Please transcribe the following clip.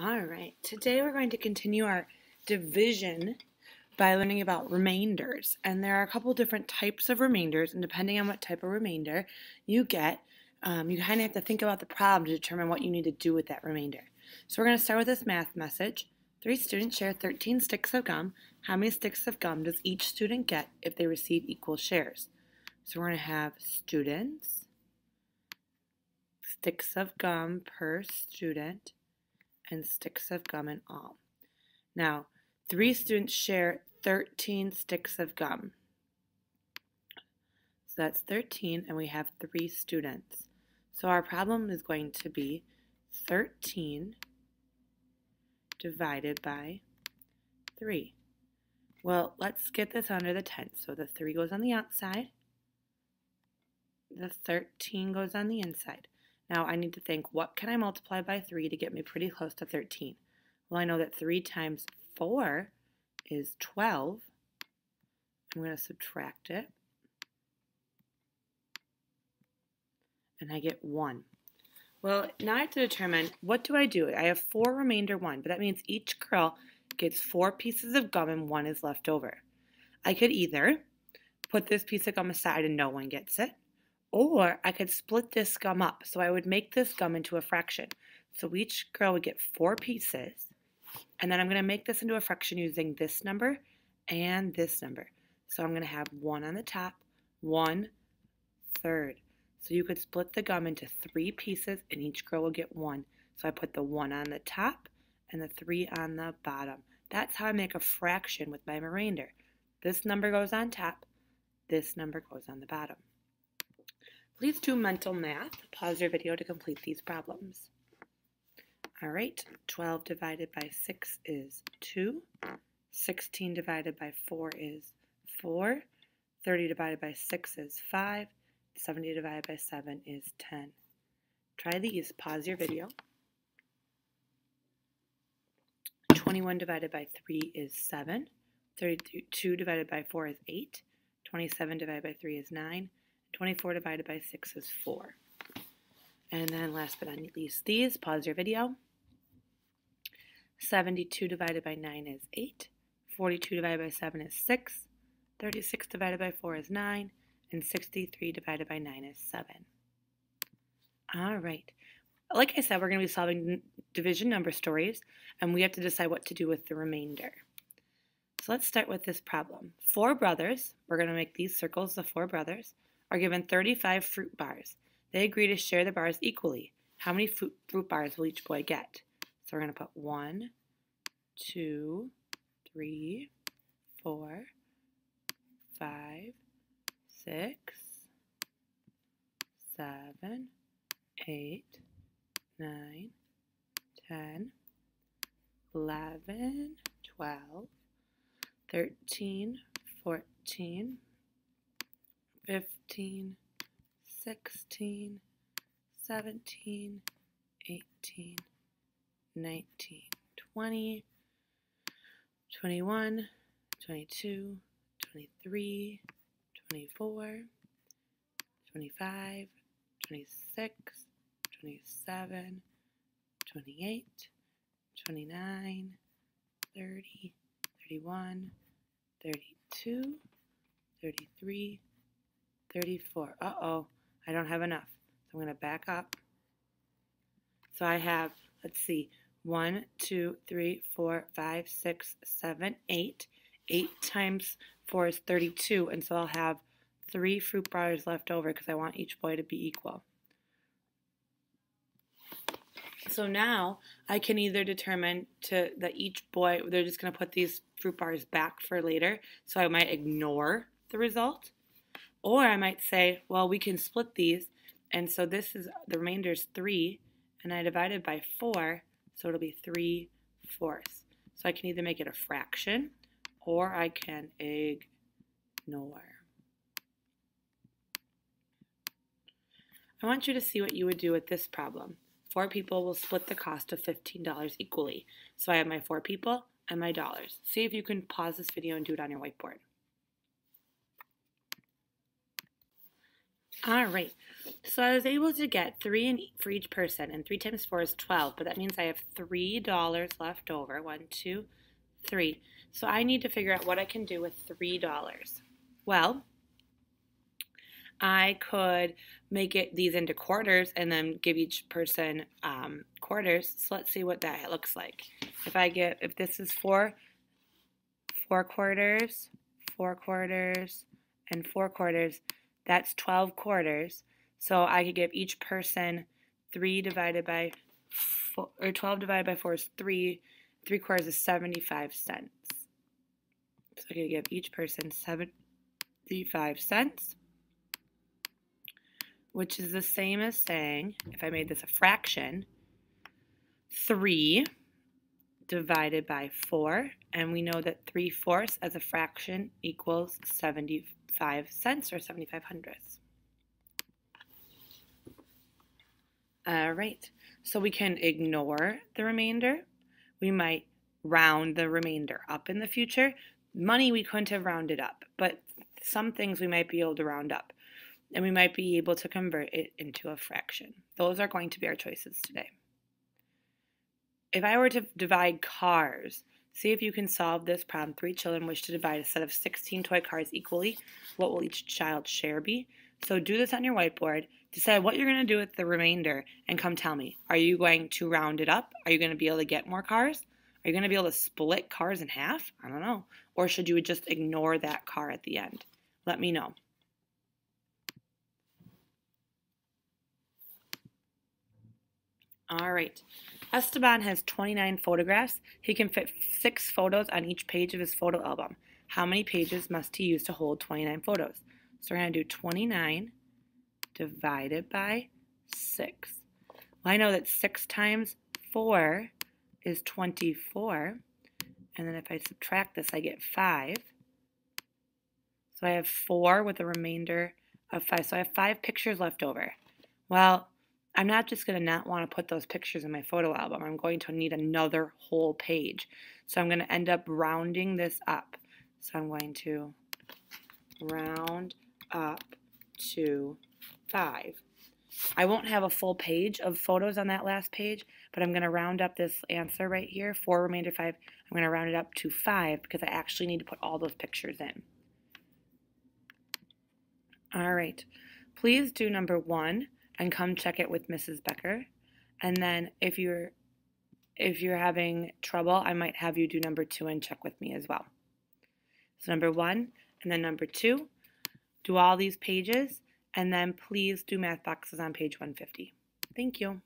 All right, today we're going to continue our division by learning about remainders. And there are a couple different types of remainders, and depending on what type of remainder you get, you kind of have to think about the problem to determine what you need to do with that remainder. So we're going to start with this math message. 3 students share 13 sticks of gum. How many sticks of gum does each student get if they receive equal shares? So we're going to have students, sticks of gum per student, and sticks of gum in all. Now, 3 students share 13 sticks of gum. So that's 13, and we have 3 students. So our problem is going to be 13 divided by 3. Well, let's get this under the tens. So the 3 goes on the outside. The 13 goes on the inside. Now I need to think, what can I multiply by 3 to get me pretty close to 13? Well, I know that 3 times 4 is 12. I'm going to subtract it. And I get 1. Well, now I have to determine, what do? I have 4 remainder 1, but that means each girl gets 4 pieces of gum and 1 is left over. I could either put this piece of gum aside and no one gets it, or I could split this gum up. So I would make this gum into a fraction. So each girl would get 4 pieces. And then I'm going to make this into a fraction using this number and this number. So I'm going to have 1 on the top, 1/3. So you could split the gum into 3 pieces and each girl will get 1. So I put the 1 on the top and the 3 on the bottom. That's how I make a fraction with my remainder. This number goes on top, this number goes on the bottom. Please do mental math. Pause your video to complete these problems. All right, 12 divided by 6 is 2. 16 divided by 4 is 4. 30 divided by 6 is 5. 70 divided by 7 is 10. Try these. Pause your video. 21 divided by 3 is 7. 32 divided by 4 is 8. 27 divided by 3 is 9. 24 divided by 6 is 4. And then last but not least, these. Pause your video. 72 divided by 9 is 8. 42 divided by 7 is 6. 36 divided by 4 is 9. And 63 divided by 9 is 7. All right. Like I said, we're going to be solving division number stories, and we have to decide what to do with the remainder. So let's start with this problem. 4 brothers, we're going to make these circles the 4 brothers, are given 35 fruit bars. They agree to share the bars equally. How many fruit bars will each boy get? So we're going to put 1, 2, 3, 4, 5, 6, 7, 8, 9, 10, 11, 12, 13, 14, 15, 16, 17, 18, 19, 20, 21, 22, 23, 24, 25, 26, 27, 28, 29, 30, 31, 32, 33, 34. Uh-oh, I don't have enough. So I'm going to back up. So I have, let's see, 1, 2, 3, 4, 5, 6, 7, 8. 8 times 4 is 32, and so I'll have 3 fruit bars left over because I want each boy to be equal. So now I can either determine that each boy, they're just going to put these fruit bars back for later, so I might ignore the result. Or I might say, well, we can split these, and so this is, the remainder is 3, and I divide it by 4, so it'll be 3/4. So I can either make it a fraction, or I can ignore. I want you to see what you would do with this problem. 4 people will split the cost of $15 equally. So I have my 4 people and my dollars. See if you can pause this video and do it on your whiteboard. All right. So I was able to get for each person, and 3 times 4 is 12, but that means I have $3 left over. 1, 2, 3. So I need to figure out what I can do with $3. Well, I could make these into quarters and then give each person quarters. So let's see what that looks like. If this is four quarters, 4 quarters, and 4 quarters, that's 12 quarters. So I could give each person 3 divided by 4, or 12 divided by 4 is 3. 3 quarters is 75 cents. So I could give each person 75 cents, which is the same as saying, if I made this a fraction, 3 divided by 4, and we know that 3/4 as a fraction equals 75 cents or 75 hundredths. All right, so we can ignore the remainder. We might round the remainder up in the future. Money we couldn't have rounded up, but some things we might be able to round up, and we might be able to convert it into a fraction. Those are going to be our choices today. If I were to divide cars, see if you can solve this problem. 3 children wish to divide a set of 16 toy cars equally. What will each child's share be? So do this on your whiteboard. Decide what you're going to do with the remainder and come tell me. Are you going to round it up? Are you going to be able to get more cars? Are you going to be able to split cars in half? I don't know. Or should you just ignore that car at the end? Let me know. All right. Esteban has 29 photographs. He can fit 6 photos on each page of his photo album. How many pages must he use to hold 29 photos? So we're going to do 29 divided by 6. Well, I know that 6 times 4 is 24. And then if I subtract this, I get 5. So I have 4 with a remainder of 5. So I have 5 pictures left over. Well, I'm not just going to not want to put those pictures in my photo album. I'm going to need another whole page. So I'm going to end up rounding this up. So I'm going to round up to 5. I won't have a full page of photos on that last page, but I'm going to round up this answer right here, 4 remainder 5. I'm going to round it up to 5 because I actually need to put all those pictures in. All right. Please do number 1 and come check it with Mrs. Becker. And then if you're having trouble, I might have you do number 2 and check with me as well. So number 1 and then number 2, do all these pages, and then please do math boxes on page 150. Thank you.